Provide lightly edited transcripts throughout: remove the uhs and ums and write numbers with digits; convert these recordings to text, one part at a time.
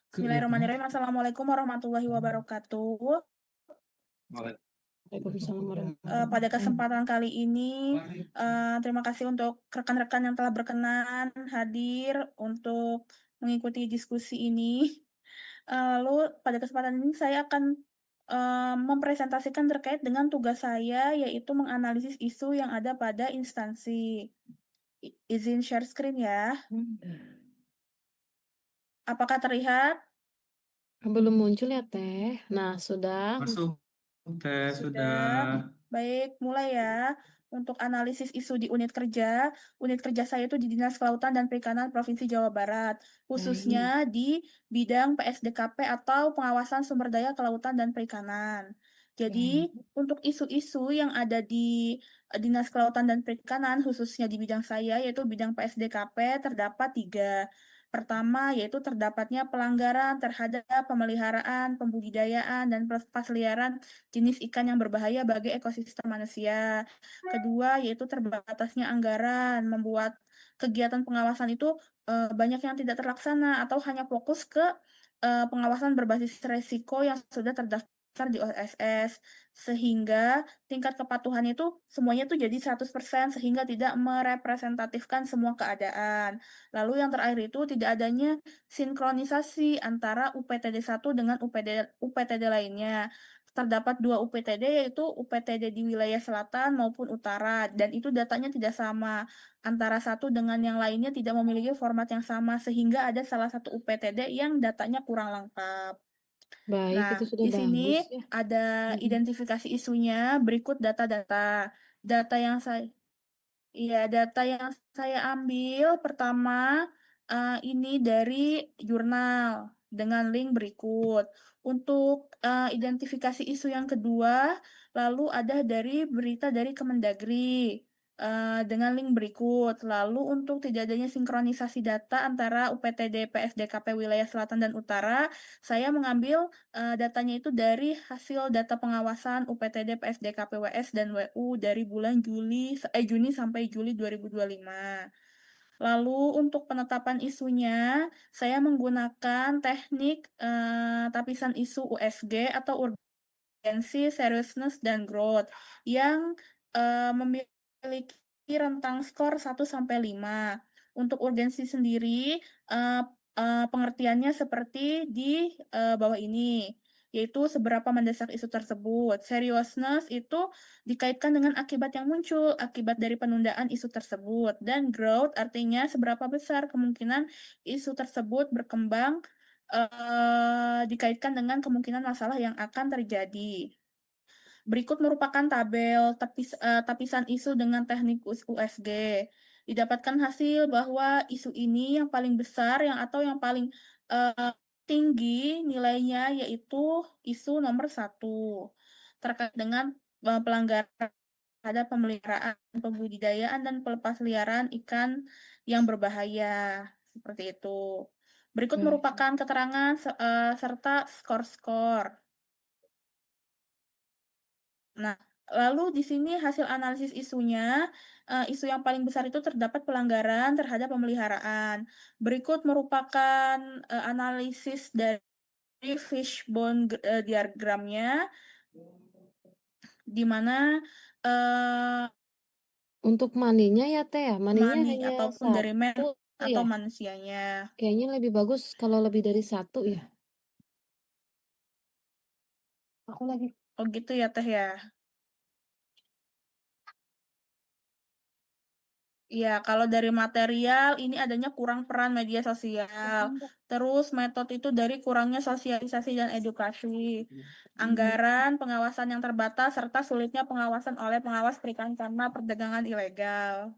Bismillahirrahmanirrahim. Assalamualaikum warahmatullahi wabarakatuh. Waalaikumsalam Pada kesempatan kali ini, terima kasih untuk rekan-rekan yang telah berkenan hadir untuk mengikuti diskusi ini. Lalu pada kesempatan ini saya akan mempresentasikan terkait dengan tugas saya, yaitu menganalisis isu yang ada pada instansi. Izin share screen ya. Apakah terlihat? Belum muncul ya, Teh. Nah, sudah. Masuk, Teh, sudah. Baik, mulai ya. Untuk analisis isu di unit kerja saya itu di Dinas Kelautan dan Perikanan Provinsi Jawa Barat, khususnya di bidang PSDKP atau Pengawasan Sumber Daya Kelautan dan Perikanan. Jadi, untuk isu-isu yang ada di Dinas Kelautan dan Perikanan, khususnya di bidang saya, yaitu bidang PSDKP, terdapat 3. Pertama, yaitu terdapatnya pelanggaran terhadap pemeliharaan, pembudidayaan, dan pelestarian jenis ikan yang berbahaya bagi ekosistem manusia. Kedua, yaitu terbatasnya anggaran, membuat kegiatan pengawasan itu banyak yang tidak terlaksana atau hanya fokus ke pengawasan berbasis resiko yang sudah terdaftar di OSS, sehingga tingkat kepatuhan itu semuanya tuh jadi 100% sehingga tidak merepresentatifkan semua keadaan. Lalu yang terakhir itu tidak adanya sinkronisasi antara UPTD 1 dengan UPTD lainnya. Terdapat 2 UPTD, yaitu UPTD di wilayah selatan maupun utara, dan itu datanya tidak sama. Antara satu dengan yang lainnya tidak memiliki format yang sama, sehingga ada salah satu UPTD yang datanya kurang lengkap. Baik, Nah, itu sudah di sini bagus ya. ada identifikasi isunya, berikut data-data. Data yang saya ambil pertama ini dari jurnal dengan link berikut. Untuk identifikasi isu yang kedua, lalu ada dari berita dari Kemendagri dengan link berikut. Lalu untuk tidak adanya sinkronisasi data antara UPTD PSDKP wilayah selatan dan utara, saya mengambil datanya itu dari hasil data pengawasan UPTD PSDKP WS dan WU dari bulan Juni sampai Juli 2025. Lalu untuk penetapan isunya, saya menggunakan teknik tapisan isu USG atau urgency, seriousness, dan growth yang memiliki rentang skor 1-5. Untuk urgensi sendiri, pengertiannya seperti di bawah ini, yaitu seberapa mendesak isu tersebut. Seriousness itu dikaitkan dengan akibat yang muncul akibat dari penundaan isu tersebut. Dan growth artinya seberapa besar kemungkinan isu tersebut berkembang dikaitkan dengan kemungkinan masalah yang akan terjadi. Berikut merupakan tabel tapisan isu dengan teknik USG. Didapatkan hasil bahwa isu ini yang paling besar atau yang paling tinggi nilainya yaitu isu nomor 1 terkait dengan pelanggaran terhadap pemeliharaan, pembudidayaan, dan pelepasliaran ikan yang berbahaya. Seperti itu. Berikut merupakan keterangan serta skor-skor. Nah, lalu di sini hasil analisis isunya, isu yang paling besar itu terdapat pelanggaran terhadap pemeliharaan. Berikut merupakan analisis dari fishbone diagramnya, di mana Untuk maninya ya, Teh ya? Maninya mani hanya ataupun dari 1 atau ya? manusianya. Kayaknya lebih bagus kalau lebih dari 1 ya. Aku lagi. Oh gitu ya Teh ya. Iya, kalau dari material ini adanya kurang peran media sosial. Terus metode itu dari kurangnya sosialisasi dan edukasi. Anggaran, pengawasan yang terbatas, serta sulitnya pengawasan oleh pengawas perikanan karena perdagangan ilegal.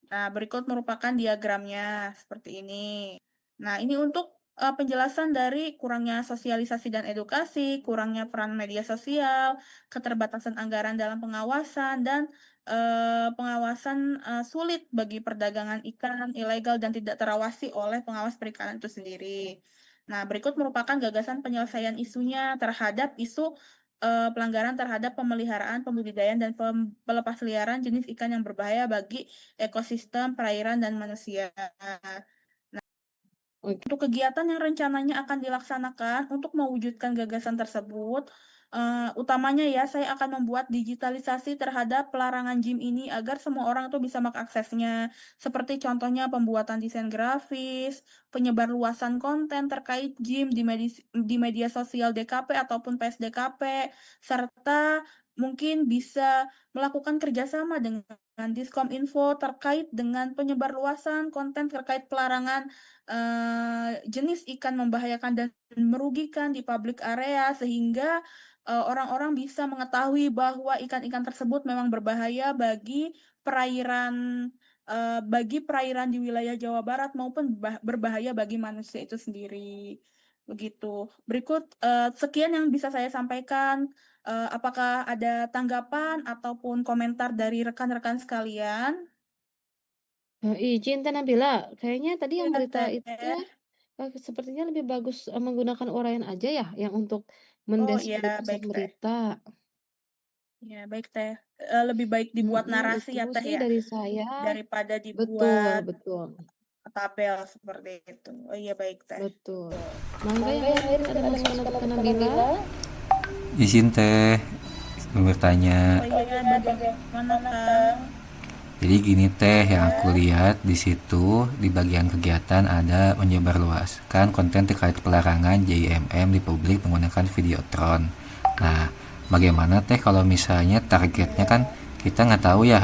Nah, berikut merupakan diagramnya seperti ini. Nah, ini untuk penjelasan dari kurangnya sosialisasi dan edukasi, kurangnya peran media sosial, keterbatasan anggaran dalam pengawasan, dan pengawasan sulit bagi perdagangan ikan ilegal dan tidak terawasi oleh pengawas perikanan itu sendiri. Nah, berikut merupakan gagasan penyelesaian isunya terhadap isu pelanggaran terhadap pemeliharaan, pembudidayaan, dan pelepasliaran jenis ikan yang berbahaya bagi ekosistem perairan dan manusia. Oke. Untuk kegiatan yang rencananya akan dilaksanakan untuk mewujudkan gagasan tersebut, utamanya ya, saya akan membuat digitalisasi terhadap pelarangan gym ini agar semua orang tuh bisa mengaksesnya. Seperti contohnya pembuatan desain grafis, penyebarluasan konten terkait gym di media sosial DKP ataupun PSDKP, serta mungkin bisa melakukan kerjasama dengan Diskominfo terkait dengan penyebarluasan konten terkait pelarangan jenis ikan membahayakan dan merugikan di public area sehingga, orang-orang bisa mengetahui bahwa ikan-ikan tersebut memang berbahaya bagi perairan di wilayah Jawa Barat maupun berbahaya bagi manusia itu sendiri, begitu. Berikut, sekian yang bisa saya sampaikan, apakah ada tanggapan ataupun komentar dari rekan-rekan sekalian? Izin Teh Nabila, kayaknya tadi yang Iya, berita itu Teh. ya, sepertinya lebih bagus, menggunakan uraian aja ya, yang untuk Oh, iya, mendeskripsikan baik, Teh. berita. Ya, baik, Teh. Lebih baik dibuat narasi Itu ya, Teh, sih ya, dari saya. daripada Betul dibuat betul tabel seperti itu. Oh iya, baik, Teh. betul. Mangga yang lain mungkin ada masukan untuk Teh Nabila? Izin teh bertanya. Oh iya, bagaimana, Kang? Jadi gini teh, yang aku Ya. lihat di situ di bagian kegiatan ada menyebarluaskan konten terkait pelarangan JIMM di publik menggunakan videotron. Nah, bagaimana teh kalau misalnya targetnya kan kita nggak tahu ya,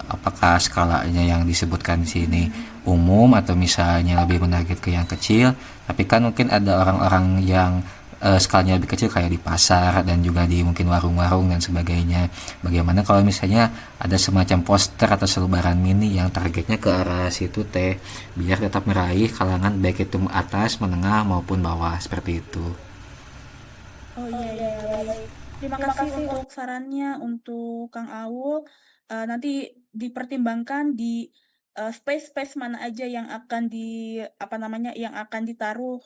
apakah skalanya yang disebutkan di sini umum atau misalnya lebih menarget ke yang kecil. Tapi kan mungkin ada orang-orang yang skalanya lebih kecil kayak di pasar dan juga di mungkin warung-warung dan sebagainya. Bagaimana kalau misalnya ada semacam poster atau selebaran mini yang targetnya ke arah situ teh, biar tetap meraih kalangan baik itu atas, menengah maupun bawah seperti itu. Oh iya, iya, baik. Terima kasih untuk sarannya untuk Kang Aul. Nanti dipertimbangkan di space-space mana aja yang akan yang akan ditaruh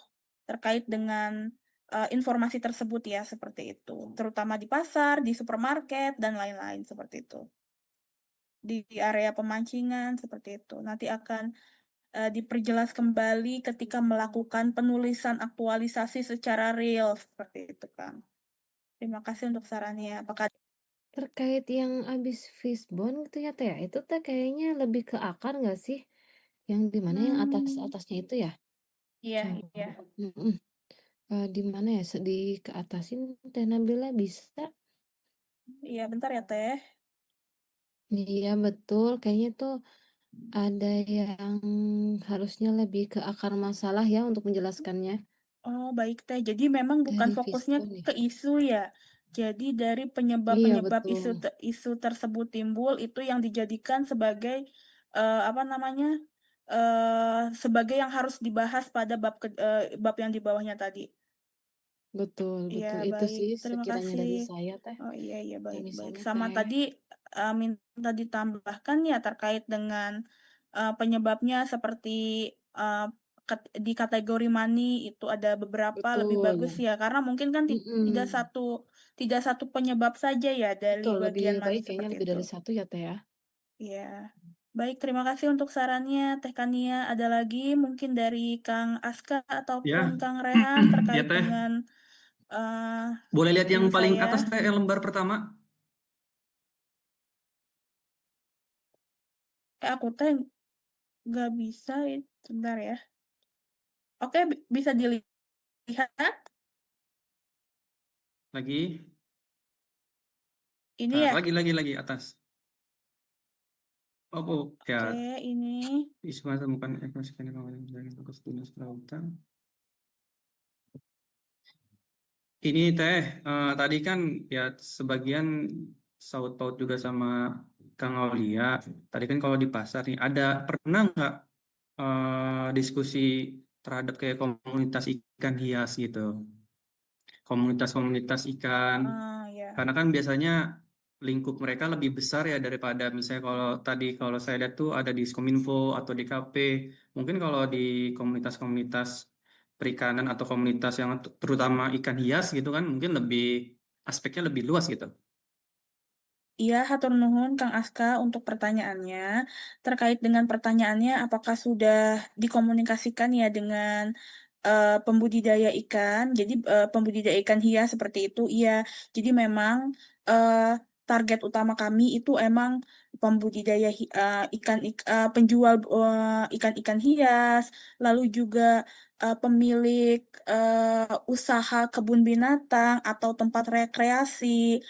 terkait dengan informasi tersebut ya, seperti itu. Terutama di pasar, di supermarket, dan lain-lain seperti itu. Di area pemancingan seperti itu. Nanti akan diperjelas kembali ketika melakukan penulisan aktualisasi secara real seperti itu, Kang. Terima kasih untuk sarannya. Apakah Terkait yang habis fishbone gitu ya Teh ya, itu Teh kayaknya lebih ke akar nggak sih? Yang di mana yang hmm, atas-atasnya itu ya? iya, iya. Coba di mana ya, di ke atasin Teh Nabila bisa? Iya, bentar ya, Teh. Iya betul, kayaknya tuh ada yang harusnya lebih ke akar masalah ya untuk menjelaskannya, Oh, baik, Teh. Jadi memang bukan dari fokusnya fishbone ya? ke isu ya. Jadi dari Iya penyebab-penyebab betul, isu tersebut timbul itu yang dijadikan sebagai apa namanya? Sebagai yang harus dibahas pada bab yang di bawahnya tadi. betul Iya, betul, itu baik. sih Terima sekiranya kasih. dari saya Teh, Oh, iya, iya, baik, baik. sami-sami Sama Teh. tadi minta ditambahkan ya terkait dengan penyebabnya seperti eh, di kategori money itu ada beberapa lebih Betul, bagus ya karena mungkin kan tidak mhm, satu tidak satu penyebab saja ya dari betul lebih bagian money baik kayaknya seperti lebih itu. dari satu ya Teh ya. Iya. Baik, terima kasih untuk sarannya, Teh Kania. Ada lagi mungkin dari Kang Aska ataupun Ya, Kang Rehan ya terkait teh. dengan eh Boleh lihat yang ini paling saya. atas teh, yang lembar pertama. Aku teh nggak bisa, sebentar ya. Oke, bisa dilihat. Lagi. Ini Nah, ya. lagi atas. Oh, oh, Oke, ya. ini. Isu temukan ekosistem dari fokus dinas kelautan. Ini teh, tadi kan ya sebagian saut paut juga sama Kang Aulia. Tadi kan kalau di pasar nih, pernah nggak diskusi terhadap kayak komunitas ikan hias gitu? Komunitas-komunitas ikan. Ya. Karena kan biasanya lingkup mereka lebih besar ya daripada misalnya kalau saya lihat tuh ada di Skominfo atau di KP. Mungkin kalau di komunitas-komunitas perikanan atau komunitas yang terutama ikan hias gitu kan mungkin aspeknya lebih luas gitu. Iya, hatur nuhun Kang Aska untuk pertanyaannya. Terkait dengan pertanyaannya, apakah sudah dikomunikasikan ya dengan pembudidaya ikan? Jadi pembudidaya ikan hias seperti itu, iya. Jadi memang target utama kami itu emang pembudidaya penjual ikan-ikan hias, lalu juga pemilik usaha kebun binatang atau tempat rekreasi,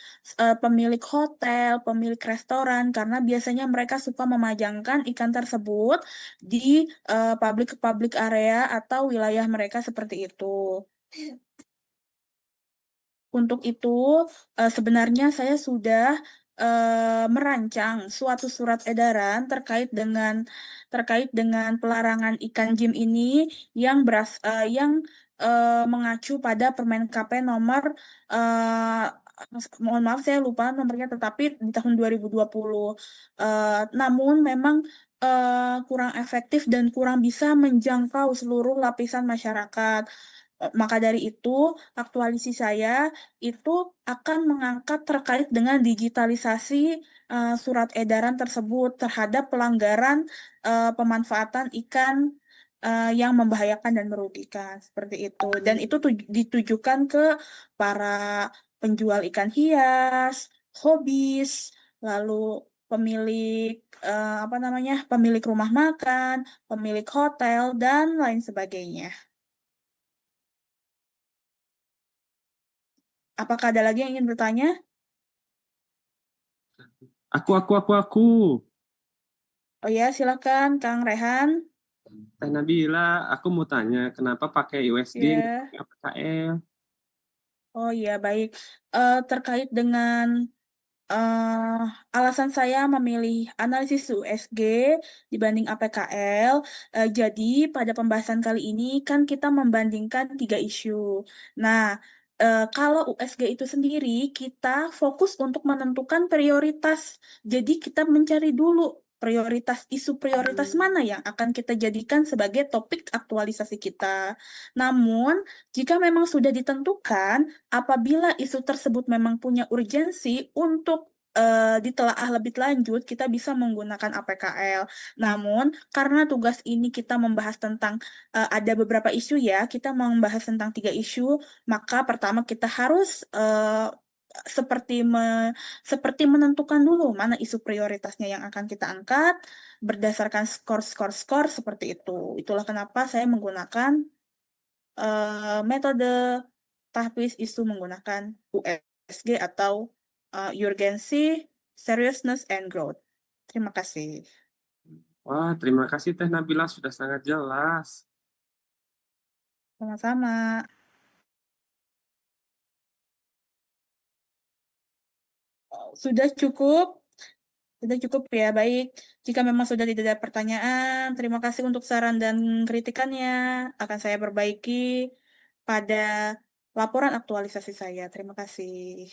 pemilik hotel, pemilik restoran, karena biasanya mereka suka memajangkan ikan tersebut di public area atau wilayah mereka seperti itu. Untuk itu, sebenarnya saya sudah merancang suatu surat edaran terkait dengan pelarangan ikan JIM ini yang mengacu pada Permen KP nomor mohon maaf saya lupa nomornya, tetapi di tahun 2020. Namun memang kurang efektif dan kurang bisa menjangkau seluruh lapisan masyarakat. Maka dari itu, aktualisasi saya itu akan mengangkat terkait dengan digitalisasi surat edaran tersebut terhadap pelanggaran pemanfaatan ikan yang membahayakan dan merugikan seperti itu. Dan itu ditujukan ke para penjual ikan hias, hobis, lalu pemilik apa namanya, pemilik rumah makan, pemilik hotel dan lain sebagainya. Apakah ada lagi yang ingin bertanya? Aku. Oh ya, silakan Kang Rehan. Teh Nabila, aku mau tanya, kenapa pakai USG Ya. nggak pakai APKL? Oh iya, baik. Terkait dengan alasan saya memilih analisis USG dibanding APKL, jadi pada pembahasan kali ini kan kita membandingkan 3 isu. Nah, kalau USG itu sendiri, kita fokus untuk menentukan prioritas. Jadi kita mencari dulu isu prioritas mana yang akan kita jadikan sebagai topik aktualisasi kita. Namun, jika memang sudah ditentukan, apabila isu tersebut memang punya urgensi untuk ditelaah lebih lanjut, kita bisa menggunakan APKL. Namun, karena tugas ini kita membahas tentang ada beberapa isu ya, kita membahas tentang 3 isu, maka pertama kita harus seperti seperti menentukan dulu mana isu prioritasnya yang akan kita angkat berdasarkan skor seperti itu. Itulah kenapa saya menggunakan metode tahfiz isu menggunakan USG atau urgency, seriousness, and growth. Terima kasih. Wah, terima kasih Teh Nabila, sudah sangat jelas. Sama-sama. Sudah cukup? Sudah cukup ya, baik. Jika memang sudah tidak ada pertanyaan, terima kasih untuk saran dan kritikannya. Akan saya perbaiki pada laporan aktualisasi saya. Terima kasih.